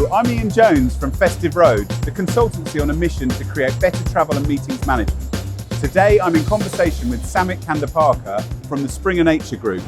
Hello, I'm Ian Jones from FESTIVE Road, the consultancy on a mission to create better travel and meetings management. Today I'm in conversation with Sammit Khandeparkar from the Springer Nature Group.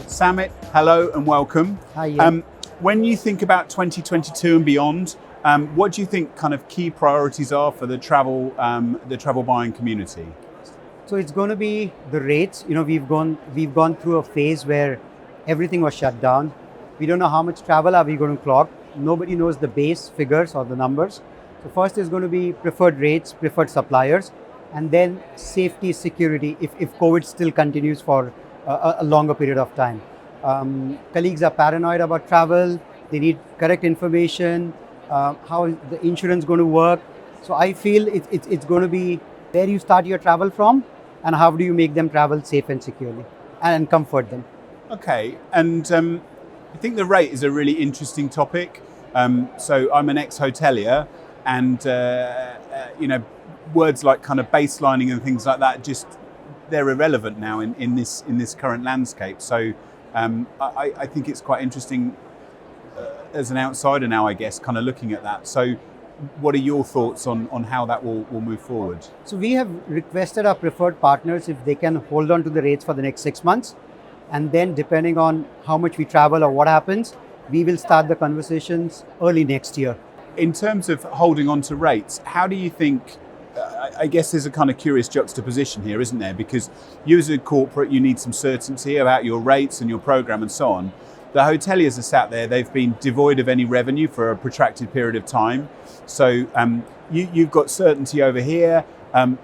Sammit, hello and welcome. Hi, Ian. When you think about 2022 and beyond, what do you think kind of key priorities are for the travel buying community? So it's going to be the rates. We've gone through a phase where everything was shut down. We don't know how much travel are we going to clock. Nobody knows the base figures or the numbers. So first is going to be preferred rates, preferred suppliers, and then safety, security if COVID still continues for a longer period of time. Colleagues are paranoid about travel. They need correct information. How is the insurance going to work? So I feel it's going to be where you start your travel from and how do you make them travel safe and securely and comfort them. Okay, and I think the rate is a really interesting topic. So I'm an ex-hotelier, and words like kind of baselining and things like that, they're irrelevant now in this current landscape. So I think it's quite interesting as an outsider now, I guess, kind of looking at that. So what are your thoughts on how that will move forward? So we have requested our preferred partners if they can hold on to the rates for the next 6 months. And then depending on how much we travel or what happens, we will start the conversations early next year. In terms of holding on to rates, how do you think, I guess there's a kind of curious juxtaposition here, isn't there? Because you as a corporate, you need some certainty about your rates and your program and so on. The hoteliers are sat there, they've been devoid of any revenue for a protracted period of time. So you've got certainty over here.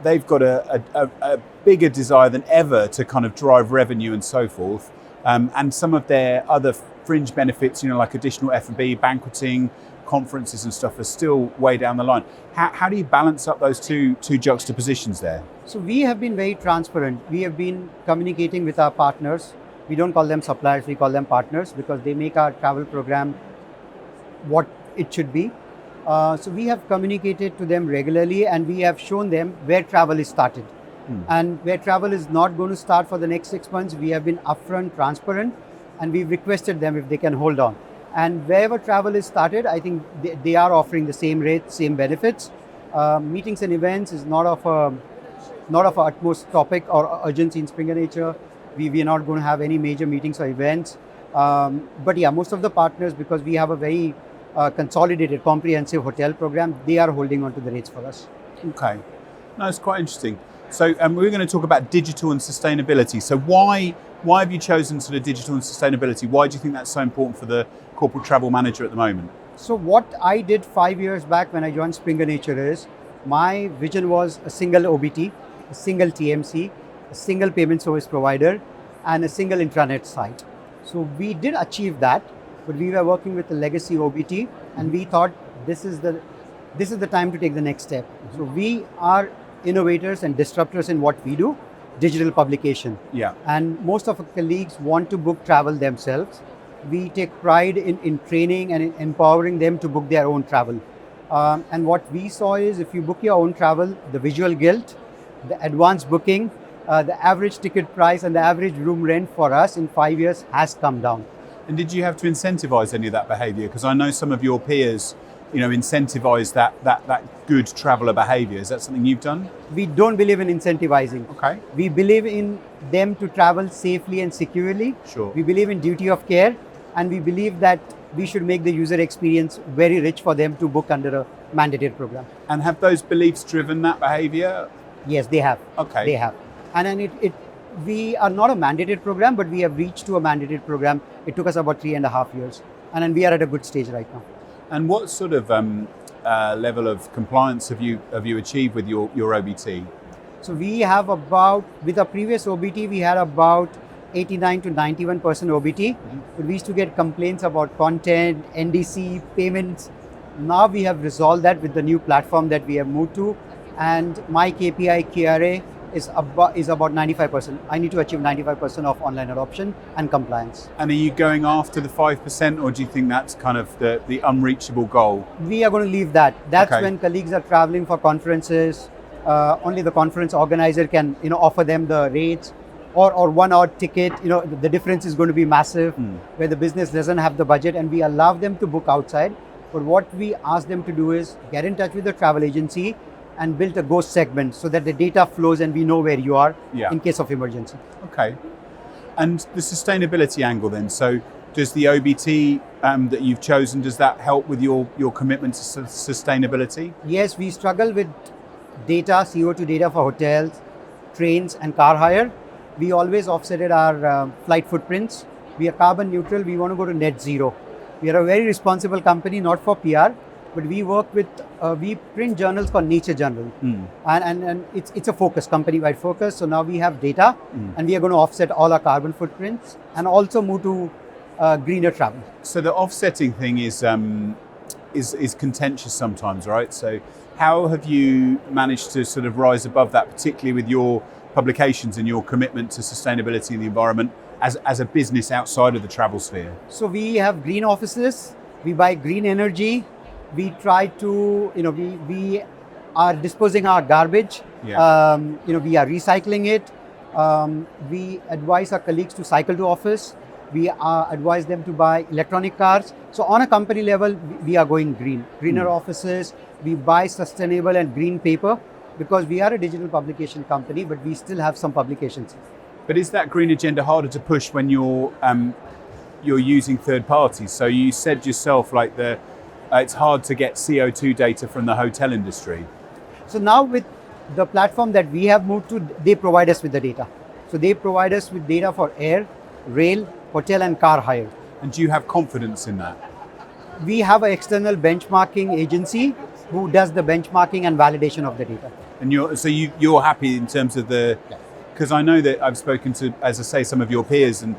They've got a bigger desire than ever to kind of drive revenue and so forth. And some of their other fringe benefits, like additional F&B, banqueting, conferences and stuff are still way down the line. How do you balance up those two juxtapositions there? So we have been very transparent. We have been communicating with our partners. We don't call them suppliers, we call them partners because they make our travel program what it should be. So we have communicated to them regularly and we have shown them where travel is started. And where travel is not going to start for the next 6 months, we have been upfront, transparent, and we've requested them if they can hold on. And wherever travel is started, I think they are offering the same rates, same benefits. Meetings and events is not of a utmost topic or urgency in Springer Nature. We are not going to have any major meetings or events. But yeah, most of the partners, because we have a very consolidated, comprehensive hotel program, they are holding on to the rates for us. Okay, no, it's quite interesting. So we're going to talk about digital and sustainability. So why have you chosen sort of digital and sustainability? Why do you think that's so important for the corporate travel manager at the moment? So what I did 5 years back when I joined Springer Nature is, my vision was a single OBT, a single TMC, a single payment service provider, and a single intranet site. So we did achieve that, but we were working with a legacy OBT, and we thought this is the time to take the next step. So we are innovators and disruptors in what we do, digital publication. Yeah. And most of our colleagues want to book travel themselves. We take pride in training and in empowering them to book their own travel. And what we saw is if you book your own travel, the visual guilt, the advance booking, the average ticket price and the average room rent for us in 5 years has come down. And did you have to incentivize any of that behavior? Because I know some of your peers, incentivize that good traveler behavior. Is that something you've done? We don't believe in incentivizing. Okay. We believe in them to travel safely and securely. Sure. We believe in duty of care, and we believe that we should make the user experience very rich for them to book under a mandated program. And have those beliefs driven that behavior? Yes, they have. Okay. They have. And then we are not a mandated program, but we have reached to a mandated program. It took us about 3.5 years. And then we are at a good stage right now. And what sort of level of compliance have you achieved with your OBT? So we have with our previous OBT, we had about 89 to 91% OBT. But we used to get complaints about content, NDC, payments. Now we have resolved that with the new platform that we have moved to. And my KPI, KRA, is about 95%. I need to achieve 95% of online adoption and compliance. And are you going after the 5%, or do you think that's kind of the unreachable goal? We are going to leave that. That's okay. When colleagues are traveling for conferences, only the conference organizer can offer them the rates, or 1 hour ticket. The difference is going to be massive, where the business doesn't have the budget, and we allow them to book outside. But what we ask them to do is get in touch with the travel agency and build a ghost segment so that the data flows and we know where you are in case of emergency. Okay. And the sustainability angle then, so does the OBT that you've chosen, does that help with your commitment to sustainability? Yes, we struggle with data, CO2 data for hotels, trains and car hire. We always offsetted our flight footprints. We are carbon neutral, we want to go to net zero. We are a very responsible company, not for PR, but we work with, we print journals called Nature Journal. And it's a focus, company-wide focus. So now we have data and we are going to offset all our carbon footprints and also move to greener travel. So the offsetting thing is contentious sometimes, right? So how have you managed to sort of rise above that, particularly with your publications and your commitment to sustainability and the environment as a business outside of the travel sphere? So we have green offices, we buy green energy, we try to, we are disposing our garbage, we are recycling it, we advise our colleagues to cycle to office, we advise them to buy electronic cars. So on a company level, we are going green. Greener offices, we buy sustainable and green paper because we are a digital publication company, but we still have some publications. But is that green agenda harder to push when you're using third parties? So you said yourself, like it's hard to get CO2 data from the hotel industry. So now with the platform that we have moved to, they provide us with the data. So they provide us with data for air, rail, hotel and car hire. And do you have confidence in that? We have an external benchmarking agency who does the benchmarking and validation of the data. And you're happy in terms of the, because I know that I've spoken to, as I say, some of your peers and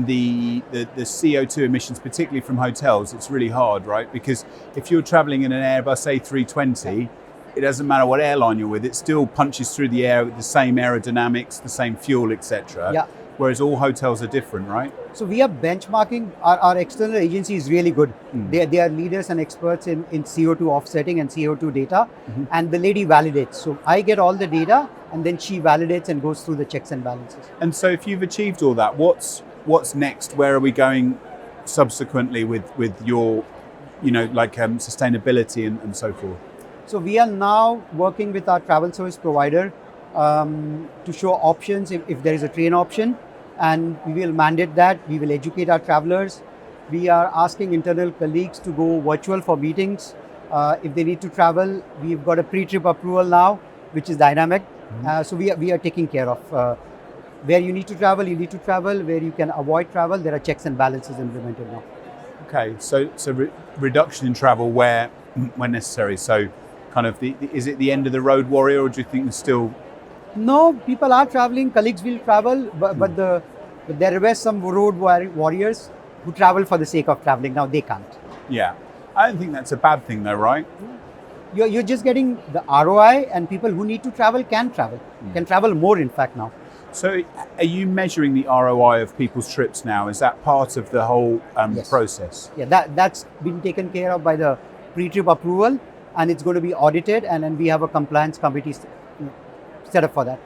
the CO2 emissions, particularly from hotels, it's really hard, right? Because if you're traveling in an Airbus A320, it doesn't matter what airline you're with, it still punches through the air with the same aerodynamics, the same fuel, etc. Whereas all hotels are different, right? So we are benchmarking, our external agency is really good. They are leaders and experts in CO2 offsetting and CO2 data, and the lady validates. So I get all the data and then she validates and goes through the checks and balances. And so if you've achieved all that, what's next? Where are we going subsequently with your, sustainability and so forth? So we are now working with our travel service provider to show options if there is a train option, and we will mandate that. We will educate our travelers. We are asking internal colleagues to go virtual for meetings. If they need to travel, we've got a pre-trip approval now, which is dynamic. So we are taking care of where you need to travel, where you can avoid travel, there are checks and balances implemented now. Okay, so reduction in travel where necessary. So kind of is it the end of the road warrior, or do you think there's still? No, people are traveling, colleagues will travel, but there were some road warriors who travel for the sake of traveling. Now they can't. Yeah, I don't think that's a bad thing though, right? You're just getting the ROI, and people who need to travel can travel more in fact now. So are you measuring the ROI of people's trips now? Is that part of the whole process? Yeah, that's been taken care of by the pre-trip approval, and it's going to be audited, and then we have a compliance committee set up for that.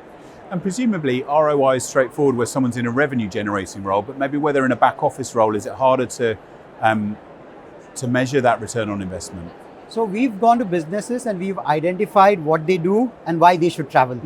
And presumably ROI is straightforward where someone's in a revenue generating role, but maybe where they're in a back office role, is it harder to measure that return on investment? So we've gone to businesses and we've identified what they do and why they should travel.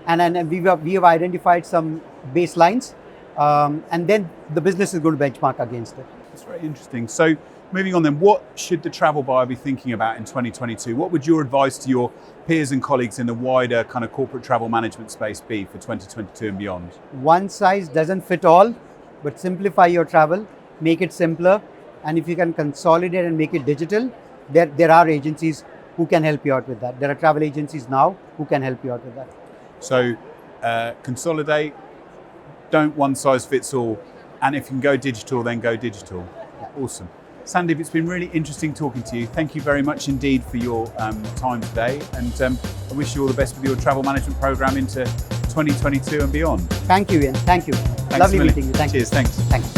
And we have identified some baselines, and then the business is going to benchmark against it. That's very interesting. So moving on then, what should the travel buyer be thinking about in 2022? What would your advice to your peers and colleagues in the wider kind of corporate travel management space be for 2022 and beyond? One size doesn't fit all, but simplify your travel, make it simpler, and if you can consolidate and make it digital, there are agencies who can help you out with that. There are travel agencies now who can help you out with that. So consolidate, don't one size fits all, and if you can go digital, then go digital. Awesome. Sandeep, it's been really interesting talking to you. Thank you very much indeed for your time today, and I wish you all the best with your travel management program into 2022 and beyond. Thank you, Ian. Thank you. Thanks Lovely meeting you. Thank you. Cheers, thanks. Thanks.